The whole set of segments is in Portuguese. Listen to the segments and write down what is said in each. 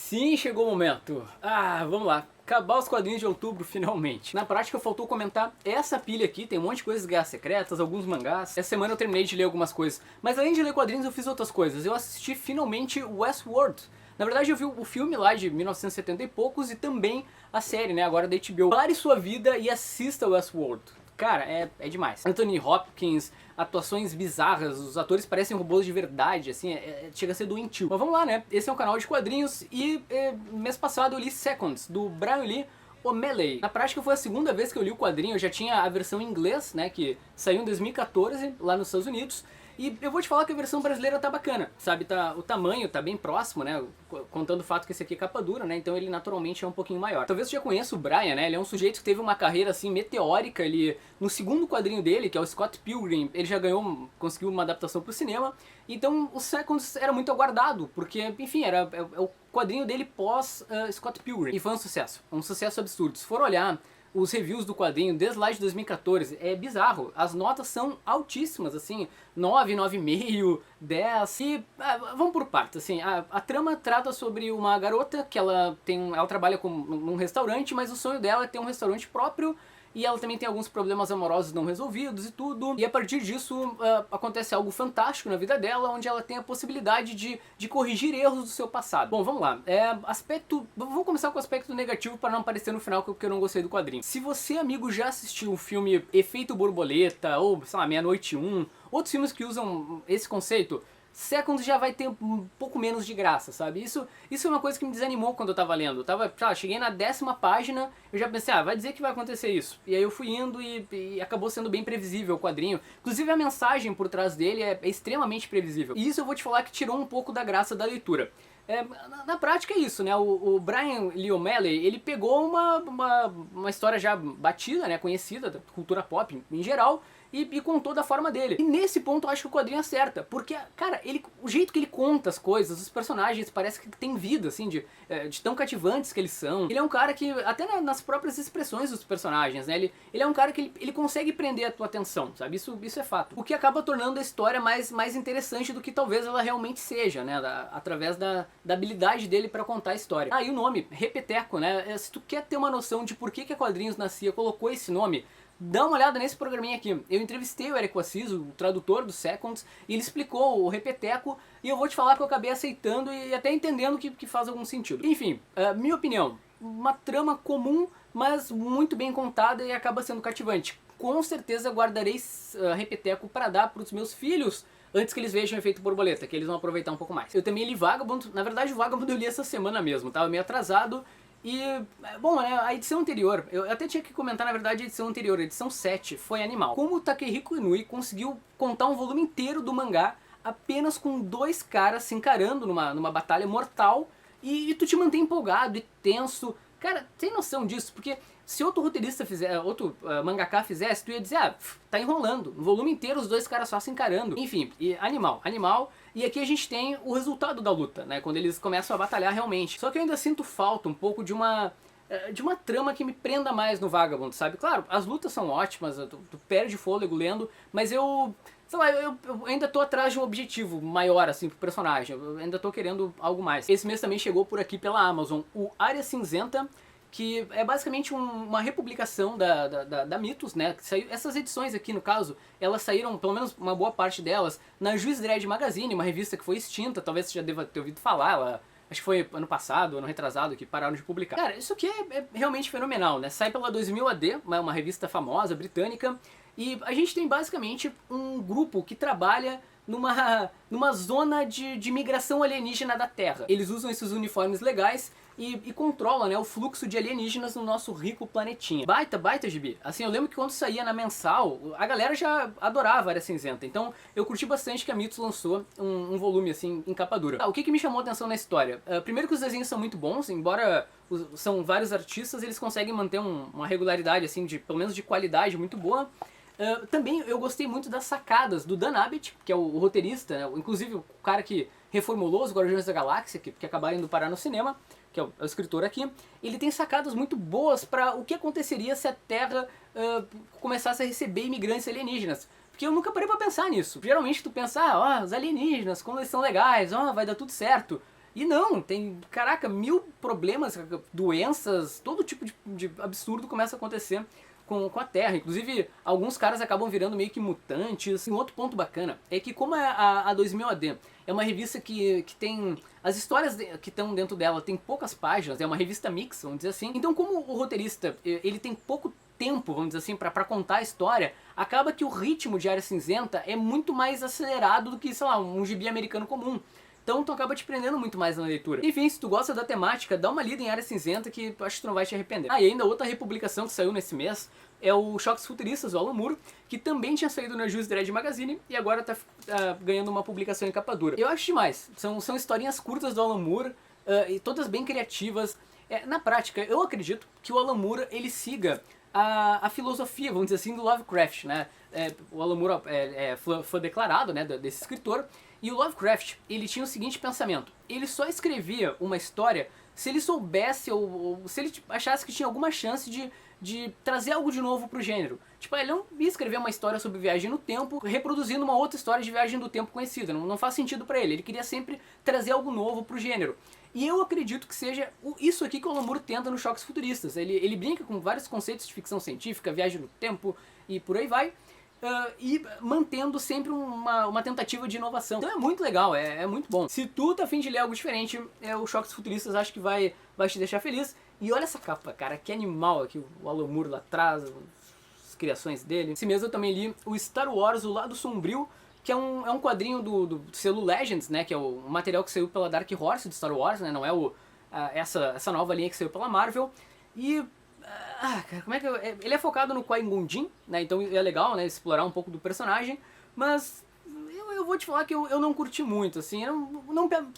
Sim, chegou o momento. Vamos lá. Acabar os quadrinhos de outubro, finalmente. Na prática, faltou comentar essa pilha aqui. Tem um monte de coisas, Guerras Secretas, alguns mangás. Essa semana eu terminei de ler algumas coisas. Mas além de ler quadrinhos, eu fiz outras coisas. Eu assisti, finalmente, Westworld. Na verdade, eu vi o filme lá de 1970 e poucos e também a série, né, agora da HBO. Pare sua vida e assista Westworld. Cara, é demais. Anthony Hopkins, atuações bizarras, os atores parecem robôs de verdade, assim, chega a ser doentio. Mas vamos lá, né? Esse é um canal de quadrinhos e mês passado eu li Seconds, do Brian Lee O'Malley. Na prática foi a segunda vez que eu li o quadrinho, eu já tinha a versão em inglês, né, que saiu em 2014 lá nos Estados Unidos. E eu vou te falar que a versão brasileira tá bacana, sabe? O tamanho tá bem próximo, né? Contando o fato que esse aqui é capa dura, né? Então ele naturalmente é um pouquinho maior. Talvez você já conheça o Brian, né? Ele é um sujeito que teve uma carreira assim meteórica. Ele, no segundo quadrinho dele, que é o Scott Pilgrim, ele já conseguiu uma adaptação pro cinema. Então o Seconds era muito aguardado, porque, enfim, é o quadrinho dele pós Scott Pilgrim. E foi um sucesso absurdo. Se for olhar os reviews do quadrinho desde lá de 2014, é bizarro. As notas são altíssimas, assim, 9, 9,5, 10. E vamos por partes, assim, a trama trata sobre uma garota que ela trabalha num restaurante, mas o sonho dela é ter um restaurante próprio. E ela também tem alguns problemas amorosos não resolvidos e tudo. E a partir disso acontece algo fantástico na vida dela, onde ela tem a possibilidade de corrigir erros do seu passado. Bom, vamos lá. Vamos começar com o aspecto negativo para não aparecer no final que eu não gostei do quadrinho. Se você, amigo, já assistiu o filme Efeito Borboleta, ou, sei lá, Meia-Noite 1, outros filmes que usam esse conceito, Seconds já vai ter um pouco menos de graça, sabe? Isso é uma coisa que me desanimou quando eu tava lendo. Cheguei na 10ª página, eu já pensei, vai dizer que vai acontecer isso. E aí eu fui indo e acabou sendo bem previsível o quadrinho. Inclusive a mensagem por trás dele é extremamente previsível. E isso eu vou te falar que tirou um pouco da graça da leitura. Na prática é isso, né? O Brian Lee O'Malley, ele pegou uma história já batida, né? Conhecida da cultura pop em geral, e contou da forma dele. E nesse ponto eu acho que o quadrinho acerta, porque, cara, o jeito que ele conta as coisas, os personagens, parece que tem vida, assim, de tão cativantes que eles são. Ele é um cara que, até nas próprias expressões dos personagens, né, ele é um cara que ele consegue prender a tua atenção, sabe? Isso é fato. O que acaba tornando a história mais interessante do que talvez ela realmente seja, né, através da habilidade dele pra contar a história. E o nome, Repeteco, né, se tu quer ter uma noção de por que a Quadrinhos Nascia colocou esse nome, dá uma olhada nesse programinha aqui. Eu entrevistei o Érico Assis, o tradutor do Seconds, e ele explicou o Repeteco, e eu vou te falar que eu acabei aceitando e até entendendo que faz algum sentido. Enfim, minha opinião, uma trama comum, mas muito bem contada e acaba sendo cativante. Com certeza guardarei Repeteco para dar para os meus filhos antes que eles vejam o Efeito Borboleta, que eles vão aproveitar um pouco mais. Eu também li Vagabond, na verdade o Vagabond eu li essa semana mesmo, tava meio atrasado. E, bom, né, a edição anterior, eu até tinha que comentar, na verdade, a edição anterior, a edição 7, foi animal. Como o Takehiko Inui conseguiu contar um volume inteiro do mangá apenas com 2 caras se encarando numa batalha mortal e tu te mantém empolgado e tenso. Cara, tem noção disso? Porque se outro roteirista outro mangaka fizesse, tu ia dizer, tá enrolando. No volume inteiro os 2 caras só se encarando. Enfim, animal. E aqui a gente tem o resultado da luta, né? Quando eles começam a batalhar realmente. Só que eu ainda sinto falta um pouco de uma trama que me prenda mais no Vagabond, sabe? Claro, as lutas são ótimas, tu perde fôlego lendo, mas sei lá, eu ainda tô atrás de um objetivo maior, assim, pro personagem. Eu ainda tô querendo algo mais. Esse mês também chegou por aqui pela Amazon o Área Cinzenta, que é basicamente uma republicação da Mythos, né? Essas edições aqui, no caso, elas saíram, pelo menos uma boa parte delas, na Juiz Dredd Magazine, uma revista que foi extinta, talvez você já deva ter ouvido falar, acho que foi ano passado, ano retrasado, que pararam de publicar. Cara, isso aqui é realmente fenomenal, né? Sai pela 2000 AD, uma revista famosa, britânica, e a gente tem basicamente um grupo que trabalha numa zona de migração alienígena da Terra. Eles usam esses uniformes legais e controlam, né, o fluxo de alienígenas no nosso rico planetinha. Baita gibi. Assim, eu lembro que quando saía na mensal, a galera já adorava a Área Cinzenta. Então eu curti bastante que a Mythos lançou um volume assim em capa dura. O que me chamou a atenção na história? Primeiro que os desenhos são muito bons, embora são vários artistas, eles conseguem manter uma regularidade assim, pelo menos de qualidade muito boa. Também eu gostei muito das sacadas do Dan Abnett, que é o roteirista, né? Inclusive o cara que reformulou os Guardiões da Galáxia, que acabaram indo parar no cinema, que é o escritor aqui. Ele tem sacadas muito boas para o que aconteceria se a Terra começasse a receber imigrantes alienígenas. Porque eu nunca parei pra pensar nisso. Geralmente tu pensa, os alienígenas, como eles são legais, vai dar tudo certo. E não, tem, caraca, 1000 problemas, doenças, todo tipo de absurdo começa a acontecer com a Terra. Inclusive, alguns caras acabam virando meio que mutantes. E um outro ponto bacana é que como a 2000 AD é uma revista que tem... As histórias que estão dentro dela tem poucas páginas, é uma revista mix, vamos dizer assim. Então, como o roteirista, ele tem pouco tempo, vamos dizer assim, pra contar a história, acaba que o ritmo de Área Cinzenta é muito mais acelerado do que, sei lá, um gibi americano comum. Então tu acaba te prendendo muito mais na leitura. Enfim, se tu gosta da temática, dá uma lida em Área Cinzenta que acho que tu não vai te arrepender. Ah, e ainda outra republicação que saiu nesse mês é o Choques Futuristas, do Alan Moore, que também tinha saído na Juice Dredd Magazine e agora tá ganhando uma publicação em capa dura. Eu acho demais. São historinhas curtas do Alan Moore e todas bem criativas. Na prática, eu acredito que o Alan Moore, ele siga a filosofia, vamos dizer assim, do Lovecraft, né? O Alan Moore foi declarado, né, desse escritor. E o Lovecraft, ele tinha o seguinte pensamento: ele só escrevia uma história se ele soubesse ou se ele achasse que tinha alguma chance de trazer algo de novo pro gênero. Tipo, ele não ia escrever uma história sobre viagem no tempo reproduzindo uma outra história de viagem do tempo conhecida. Não faz sentido pra ele. Ele queria sempre trazer algo novo pro gênero. E eu acredito que seja isso aqui que o Alan Moore tenta nos Choques Futuristas. Ele brinca com vários conceitos de ficção científica, viagem no tempo e por aí vai. E mantendo sempre uma tentativa de inovação. Então é muito legal, é muito bom. Se tu tá afim de ler algo diferente, o Choques Futuristas acho que vai te deixar feliz. E olha essa capa, cara, que animal aqui, o Alan Moore lá atrás, as criações dele. Esse mês eu também li o Star Wars, O Lado Sombrio, que é um quadrinho do selo Legends, né, que é o material que saiu pela Dark Horse do Star Wars, né, não é essa nova linha que saiu pela Marvel. E cara, como é que ele é focado no Qui-Gon Jinn, né? Então é legal, né, explorar um pouco do personagem, mas eu vou te falar que eu não curti muito, assim,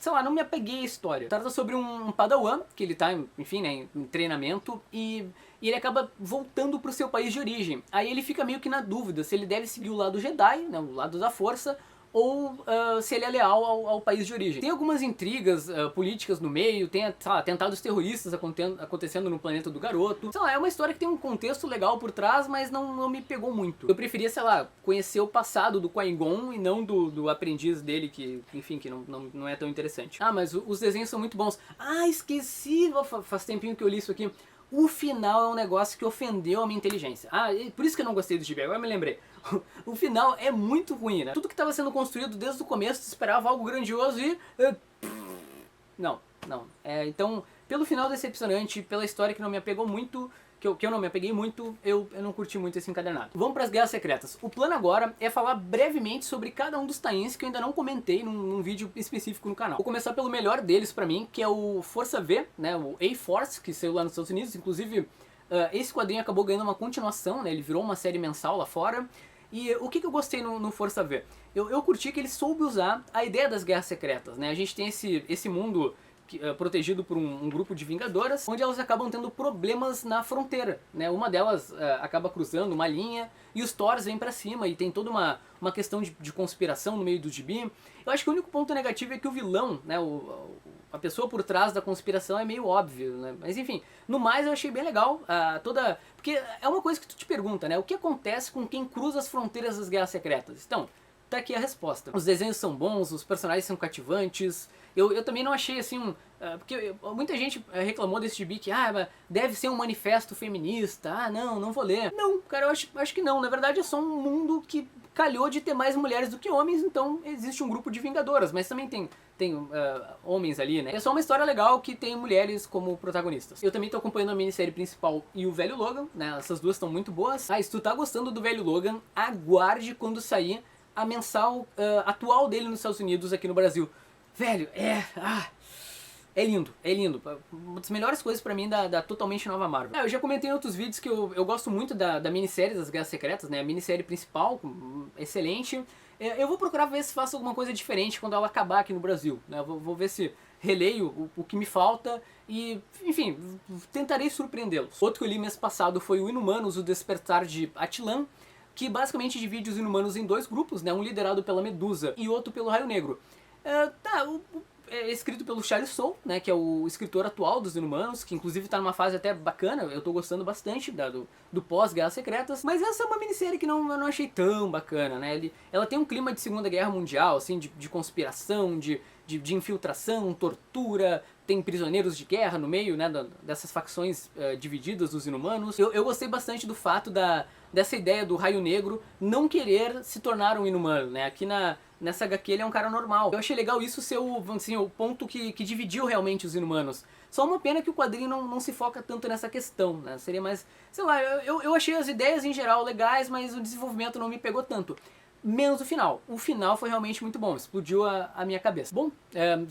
sei lá, não me apeguei à história. Trata sobre um Padawan, que ele tá, enfim, né, em treinamento, e ele acaba voltando pro seu país de origem. Aí ele fica meio que na dúvida se ele deve seguir o lado Jedi, né, o lado da força, ou se ele é leal ao país de origem. Tem algumas intrigas políticas no meio, tem, sei lá, atentados terroristas acontecendo no planeta do garoto. Sei lá, é uma história que tem um contexto legal por trás, mas não me pegou muito. Eu preferia, sei lá, conhecer o passado do Qui-Gon e não do aprendiz dele, que enfim, que não é tão interessante. Ah, mas os desenhos são muito bons. Ah, esqueci, faz tempinho que eu li isso aqui. O final é um negócio que ofendeu a minha inteligência. Ah, por isso que eu não gostei do gibi, agora eu me lembrei. O final é muito ruim, né? Tudo que estava sendo construído desde o começo, tu esperava algo grandioso e... Não. Então, pelo final decepcionante, pela história que não me apegou muito, que eu não me apeguei muito, eu não curti muito esse encadernado. Vamos para as Guerras Secretas. O plano agora é falar brevemente sobre cada um dos tie-ins que eu ainda não comentei num vídeo específico no canal. Vou começar pelo melhor deles pra mim, que é o Força V, né, o A-Force, que saiu lá nos Estados Unidos. Inclusive, esse quadrinho acabou ganhando uma continuação, né, ele virou uma série mensal lá fora. E o que eu gostei no Força V? Eu curti que ele soube usar a ideia das Guerras Secretas, né? A gente tem esse mundo protegido por um grupo de vingadoras, onde elas acabam tendo problemas na fronteira, né? Uma delas acaba cruzando uma linha e os Thors vêm pra cima e tem toda uma questão de conspiração no meio do gibi. Eu acho que o único ponto negativo é que o vilão, né, a pessoa por trás da conspiração é meio óbvio, né? Mas enfim, no mais eu achei bem legal porque é uma coisa que tu te pergunta, né? O que acontece com quem cruza as fronteiras das Guerras Secretas? Então, tá aqui a resposta. Os desenhos são bons, os personagens são cativantes. Eu também não achei assim porque muita gente reclamou desse gibi que deve ser um manifesto feminista, não vou ler. Não, cara, eu acho que não. Na verdade é só um mundo que calhou de ter mais mulheres do que homens, então existe um grupo de vingadoras, mas também tem homens ali, né? É só uma história legal que tem mulheres como protagonistas. Eu também tô acompanhando a minissérie principal e o Velho Logan, né? Essas duas estão muito boas. Se tu tá gostando do Velho Logan, aguarde quando sair a mensal atual dele nos Estados Unidos aqui no Brasil. Velho, é lindo. Uma das melhores coisas pra mim da totalmente nova Marvel. Eu já comentei em outros vídeos que eu gosto muito da minissérie das Guerras Secretas, né? A minissérie principal, excelente. Eu vou procurar ver se faço alguma coisa diferente quando ela acabar aqui no Brasil, né? Vou ver se releio o que me falta e, enfim, tentarei surpreendê-los. Outro que eu li mês passado foi o Inumanos, o Despertar de Attilan, que basicamente divide os Inumanos em dois grupos, né? Um liderado pela Medusa e outro pelo Raio Negro. é escrito pelo Charles Soule, né, que é o escritor atual dos Inumanos, que inclusive tá numa fase até bacana, eu tô gostando bastante do pós-Guerras Secretas, mas essa é uma minissérie que eu não achei tão bacana, né, ela tem um clima de Segunda Guerra Mundial, assim, de conspiração, de infiltração, tortura, tem prisioneiros de guerra no meio, né, dessas facções divididas dos Inumanos. Eu gostei bastante do fato dessa ideia do Raio Negro não querer se tornar um Inumano, né, aqui nessa HQ ele é um cara normal. Eu achei legal isso ser o ponto que dividiu realmente os Inumanos. Só uma pena que o quadrinho não se foca tanto nessa questão, né, seria mais, sei lá, eu achei as ideias em geral legais, mas o desenvolvimento não me pegou tanto. Menos o final. O final foi realmente muito bom, explodiu a minha cabeça. Bom,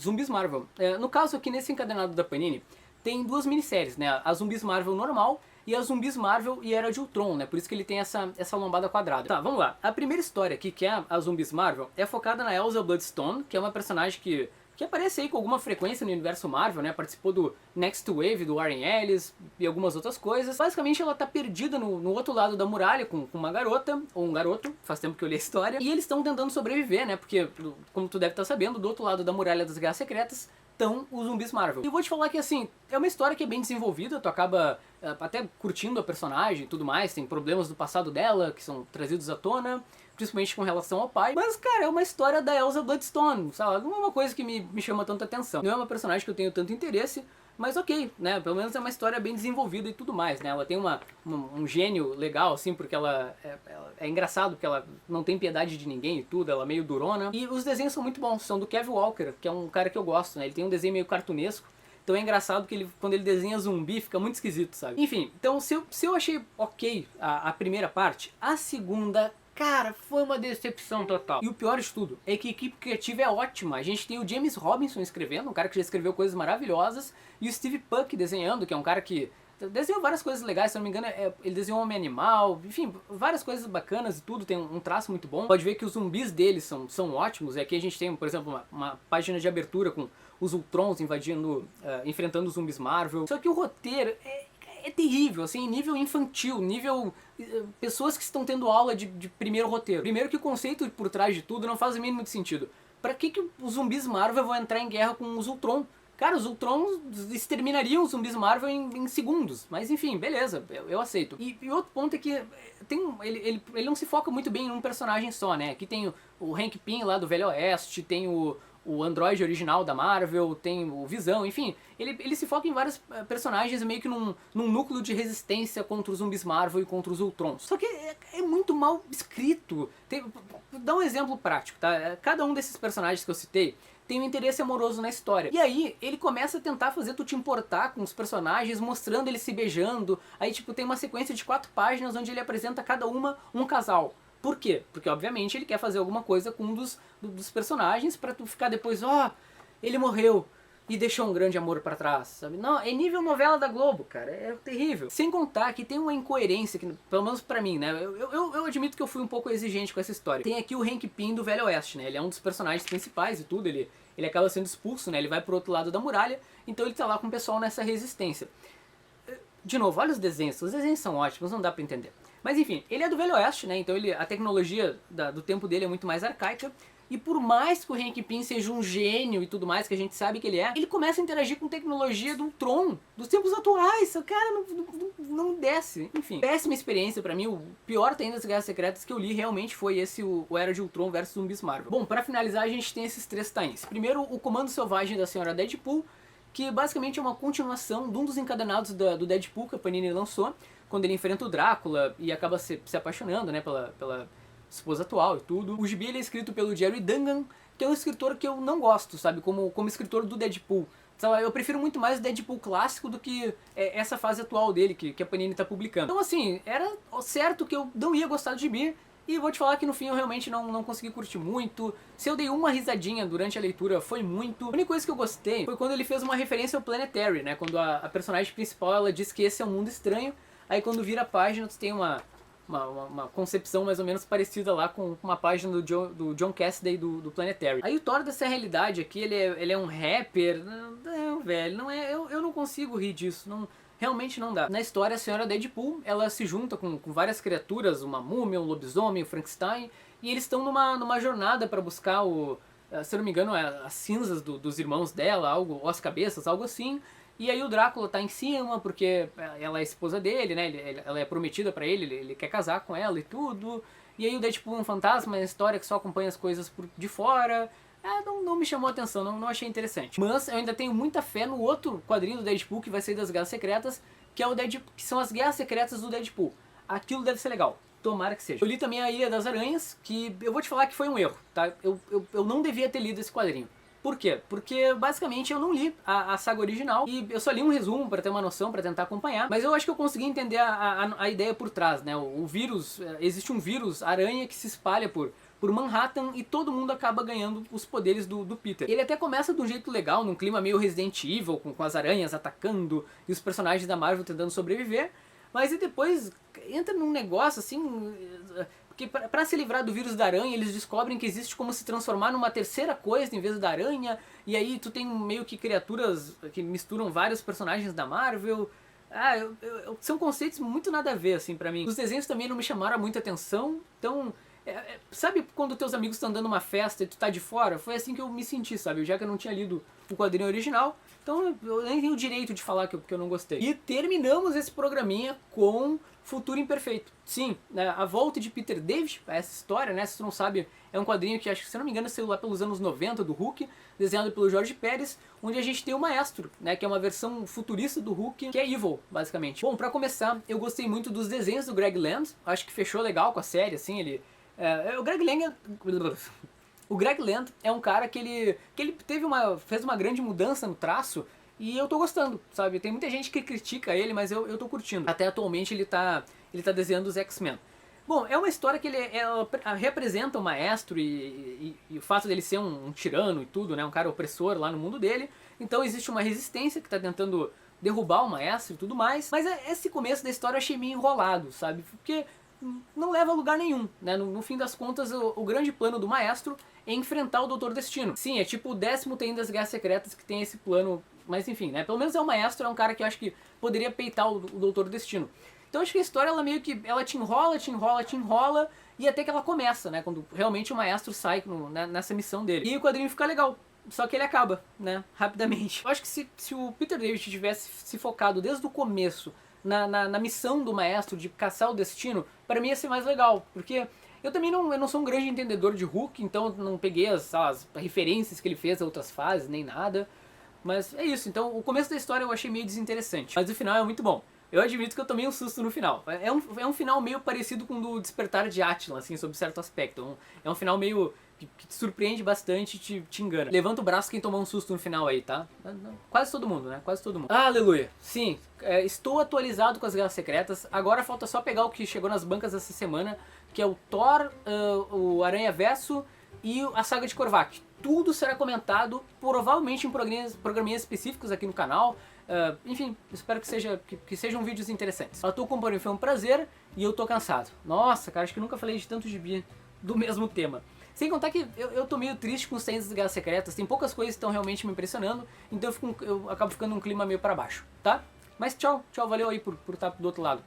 Zumbis Marvel. No caso aqui, nesse encadenado da Panini, tem duas minisséries, né? A Zumbis Marvel normal e a Zumbis Marvel e Era de Ultron, né? Por isso que ele tem essa lombada quadrada. Tá, vamos lá. A primeira história aqui, que é a Zumbis Marvel, é focada na Elsa Bloodstone, que é uma personagem que aparece aí com alguma frequência no universo Marvel, né? Participou do Next Wave, do Warren Ellis e algumas outras coisas. Basicamente ela tá perdida no outro lado da muralha com uma garota, ou um garoto, faz tempo que eu li a história, e eles estão tentando sobreviver, né? Porque, como tu deve estar sabendo, do outro lado da muralha das Guerras Secretas estão os Zumbis Marvel. E eu vou te falar que, assim, é uma história que é bem desenvolvida, tu acaba até curtindo a personagem e tudo mais, tem problemas do passado dela que são trazidos à tona, principalmente com relação ao pai. Mas, cara, é uma história da Elsa Bloodstone, sabe? Não é uma coisa que me chama tanta atenção. Não é uma personagem que eu tenho tanto interesse, mas ok, né? Pelo menos é uma história bem desenvolvida e tudo mais, né? Ela tem um gênio legal, assim, porque ela é engraçado, porque ela não tem piedade de ninguém e tudo, ela é meio durona. E os desenhos são muito bons, são do Kevin Walker, que é um cara que eu gosto, né? Ele tem um desenho meio cartunesco. Então é engraçado que quando ele desenha zumbi fica muito esquisito, sabe? Enfim, então se eu achei ok a primeira parte, a segunda, cara, foi uma decepção total. E o pior de tudo é que a equipe criativa é ótima. A gente tem o James Robinson escrevendo, um cara que já escreveu coisas maravilhosas, e o Steve Puck desenhando, que é um cara que desenhou várias coisas legais, se eu não me engano, ele desenhou Homem-Animal, enfim, várias coisas bacanas e tudo, tem um traço muito bom. Pode ver que os zumbis deles são ótimos, e aqui a gente tem, por exemplo, uma página de abertura com os Ultrons enfrentando os zumbis Marvel. Só que o roteiro é terrível, assim, nível infantil, nível pessoas que estão tendo aula de primeiro roteiro. Primeiro que o conceito por trás de tudo não faz o mínimo de sentido. Pra que os zumbis Marvel vão entrar em guerra com os Ultron? Cara, os Ultrons exterminariam os zumbis Marvel em segundos. Mas enfim, beleza, eu aceito. E outro ponto é que ele não se foca muito bem em um personagem só, né? Aqui tem o Hank Pym lá do Velho Oeste, tem o Android original da Marvel, tem o Visão, enfim. Ele se foca em vários personagens meio que num núcleo de resistência contra os zumbis Marvel e contra os Ultrons. Só que é muito mal escrito. Dá um exemplo prático, tá? Cada um desses personagens que eu citei tem um interesse amoroso na história. E aí, ele começa a tentar fazer tu te importar com os personagens, mostrando eles se beijando. Aí, tipo, tem uma sequência de 4 páginas onde ele apresenta cada um casal. Por quê? Porque, obviamente, ele quer fazer alguma coisa com um dos personagens pra tu ficar depois, ele morreu e deixou um grande amor pra trás, sabe? Não, é nível novela da Globo, cara, é terrível. Sem contar que tem uma incoerência, que, pelo menos pra mim, né? Eu admito que eu fui um pouco exigente com essa história. Tem aqui o Hank Pym do Velho Oeste, né? Ele é um dos personagens principais e tudo, ele acaba sendo expulso, né? Ele vai pro outro lado da muralha, então ele tá lá com o pessoal nessa resistência. De novo, olha os desenhos são ótimos, não dá pra entender. Mas enfim, ele é do Velho Oeste, né? Então a tecnologia do tempo dele é muito mais arcaica. E por mais que o Hank Pym seja um gênio e tudo mais, que a gente sabe que ele começa a interagir com tecnologia do Tron, dos tempos atuais. O cara não desce. Enfim, péssima experiência pra mim. O pior tem das Guerras Secretas que eu li realmente foi o Era de Ultron versus Zumbis Marvel. Bom, pra finalizar a gente tem esses 3 tains. Primeiro, o Comando Selvagem da Senhora Deadpool, que basicamente é uma continuação de um dos encadenados do Deadpool que a Panini lançou, quando ele enfrenta o Drácula e acaba se apaixonando, né, pela esposa atual e tudo. O gibi ele é escrito pelo Jerry Dungan, que é um escritor que eu não gosto, sabe, como escritor do Deadpool. Eu prefiro muito mais o Deadpool clássico do que essa fase atual dele, que a Panini tá publicando. Então assim, era certo que eu não ia gostar do gibi, e vou te falar que no fim eu realmente não consegui curtir muito. Se eu dei uma risadinha durante a leitura, foi muito. A única coisa que eu gostei foi quando ele fez uma referência ao Planetary, né, quando a personagem principal ela diz que esse é um mundo estranho, aí quando vira a página tu tem uma concepção mais ou menos parecida lá com uma página do John Cassaday do Planetary. Aí o Thor dessa realidade aqui, ele é um rapper. Não, velho, não é, eu não consigo rir disso, realmente não dá. Na história, a Senhora Deadpool, ela se junta com várias criaturas, uma múmia, um lobisomem, o Frankenstein, e eles estão numa jornada para buscar se eu não me engano, as cinzas dos irmãos dela, algo, ou as cabeças, algo assim. E aí o Drácula tá em cima, porque ela é esposa dele, né? Ela é prometida pra ele, ele quer casar com ela e tudo. E aí o Deadpool é um fantasma, é uma história que só acompanha as coisas de fora. Não me chamou a atenção, não achei interessante. Mas eu ainda tenho muita fé no outro quadrinho do Deadpool que vai sair das Guerras Secretas, que é o Deadpool, que são as Guerras Secretas do Deadpool. Aquilo deve ser legal. Tomara que seja. Eu li também a Ilha das Aranhas, que eu vou te falar que foi um erro, tá? Eu não devia ter lido esse quadrinho. Por quê? Porque basicamente eu não li a saga original e eu só li um resumo para ter uma noção, para tentar acompanhar, mas eu acho que eu consegui entender a ideia por trás, né? O vírus, existe um vírus aranha que se espalha por Manhattan e todo mundo acaba ganhando os poderes do Peter. Ele até começa de um jeito legal, num clima meio Resident Evil, com as aranhas atacando e os personagens da Marvel tentando sobreviver, mas e depois entra num negócio assim... Porque pra se livrar do vírus da aranha, eles descobrem que existe como se transformar numa terceira coisa em vez da aranha. E aí tu tem meio que criaturas que misturam vários personagens da Marvel. São conceitos muito nada a ver, assim, pra mim. Os desenhos também não me chamaram muita atenção. Então, sabe quando teus amigos estão dando uma festa e tu tá de fora? Foi assim que eu me senti, sabe? Já que eu não tinha lido o quadrinho original. Então eu nem tenho o direito de falar que eu não gostei. E terminamos esse programinha com Futuro Imperfeito. Sim, né, a volta de Peter David, essa história, né, se tu não sabe, é um quadrinho que acho que, se não me engano, saiu lá pelos anos 90 do Hulk, desenhado pelo Jorge Pérez, onde a gente tem o Maestro, né, que é uma versão futurista do Hulk, que é evil, basicamente. Bom, pra começar, eu gostei muito dos desenhos do Greg Land, acho que fechou legal com a série, assim, ele... o Greg Land... O Greg Land é um cara que ele fez uma grande mudança no traço e eu tô gostando, sabe? Tem muita gente que critica ele, mas eu tô curtindo. Até atualmente ele tá desenhando os X-Men. Bom, é uma história que ela representa o Maestro e o fato dele ser um tirano e tudo, né? Um cara opressor lá no mundo dele. Então existe uma resistência que tá tentando derrubar o Maestro e tudo mais. Mas esse começo da história eu achei meio enrolado, sabe? Porque não leva a lugar nenhum, né? No fim das contas, o grande plano do Maestro é enfrentar o Doutor Destino. Sim, é tipo o 10º tem das Guerras Secretas que tem esse plano, mas enfim, né? Pelo menos é o Maestro, é um cara que eu acho que poderia peitar o Doutor Destino. Então acho que a história, ela meio que, ela te enrola, e até que ela começa, né? Quando realmente o Maestro sai nessa missão dele. E o quadrinho fica legal. Só que ele acaba, né? Rapidamente. Eu acho que se o Peter David tivesse se focado desde o começo na missão do Maestro de caçar o destino, para mim ia ser mais legal. Porque eu também eu não sou um grande entendedor de Hulk, então não peguei as referências que ele fez a outras fases, nem nada. Mas é isso, então o começo da história eu achei meio desinteressante. Mas o final é muito bom. Eu admito que eu tomei um susto no final. É um final meio parecido com o do Despertar de Attilan, assim, sob certo aspecto. É um final meio que te surpreende bastante e te engana. Levanta o braço quem tomou um susto no final aí, tá? Quase todo mundo, né? Quase todo mundo. Aleluia! Sim, estou atualizado com as Guerras Secretas. Agora falta só pegar o que chegou nas bancas essa semana, que é o Thor, o Aranha Verso e a saga de Korvac. Tudo será comentado, provavelmente em programinhas específicos aqui no canal. Enfim, espero que sejam vídeos interessantes. A tua companhia foi um prazer e eu tô cansado. Nossa, cara, acho que nunca falei de tanto gibi do mesmo tema. Sem contar que eu tô meio triste com os tênis das Guerras Secretas, tem poucas coisas que estão realmente me impressionando, então eu acabo ficando num clima meio pra baixo, tá? Mas tchau, valeu aí por estar do outro lado.